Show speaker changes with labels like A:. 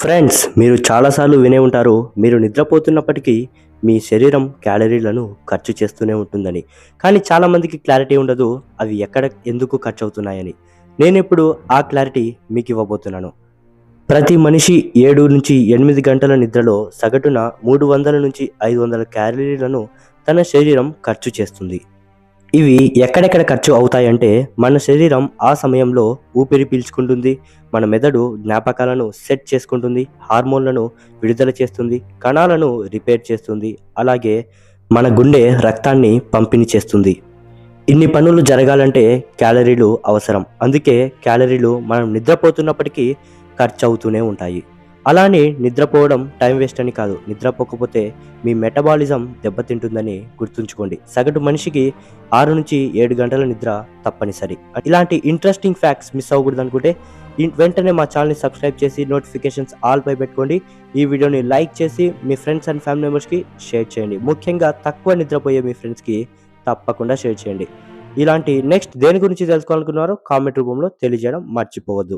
A: Friends, మీరు చాలాసార్లు వినే ఉంటారు, మీరు నిద్రపోతున్నప్పటికీ మీ శరీరం క్యాలరీలను ఖర్చు చేస్తూనే ఉంటుందని. కానీ చాలామందికి క్లారిటీ ఉండదు, అవి ఎక్కడ ఎందుకు ఖర్చు అవుతున్నాయని. నేనిప్పుడు ఆ క్లారిటీ మీకు ఇవ్వబోతున్నాను. ప్రతి మనిషి 7-8 గంటల నిద్రలో సగటున 300-500 క్యాలరీలను తన శరీరం ఖర్చు చేస్తుంది. ఇవి ఎక్కడెక్కడ ఖర్చు అవుతాయంటే, మన శరీరం ఆ సమయంలో ఊపిరి పీల్చుకుంటుంది, మన మెదడు జ్ఞాపకాలను సెట్ చేసుకుంటుంది, హార్మోన్లను విడుదల చేస్తుంది, కణాలను రిపేర్ చేస్తుంది, అలాగే మన గుండె రక్తాన్ని పంపిణీ చేస్తుంది. ఇన్ని పనులు జరగాలంటే క్యాలరీలు అవసరం. అందుకే క్యాలరీలు మనం నిద్రపోతున్నప్పటికీ ఖర్చు అవుతూనే ఉంటాయి. అలానే నిద్రపోవడం టైం వేస్ట్ అని కాదు. నిద్రపోకపోతే మీ మెటబాలిజం దెబ్బతింటుందని గుర్తుంచుకోండి. సగటు మనిషికి 6-7 గంటల నిద్ర తప్పనిసరి. ఇలాంటి ఇంట్రెస్టింగ్ ఫ్యాక్ట్స్ మిస్ అవ్వకూడదు అనుకుంటే వెంటనే మా ఛానల్ని సబ్స్క్రైబ్ చేసి నోటిఫికేషన్స్ ఆల్ పై పెట్టుకోండి. ఈ వీడియోని లైక్ చేసి మీ ఫ్రెండ్స్ అండ్ ఫ్యామిలీ మెంబర్స్కి షేర్ చేయండి. ముఖ్యంగా తక్కువ నిద్రపోయే మీ ఫ్రెండ్స్కి తప్పకుండా షేర్ చేయండి. ఇలాంటి నెక్స్ట్ దేని గురించి తెలుసుకోవాలనుకున్నారో కామెంట్ రూపంలో తెలియజేయడం మర్చిపోవద్దు.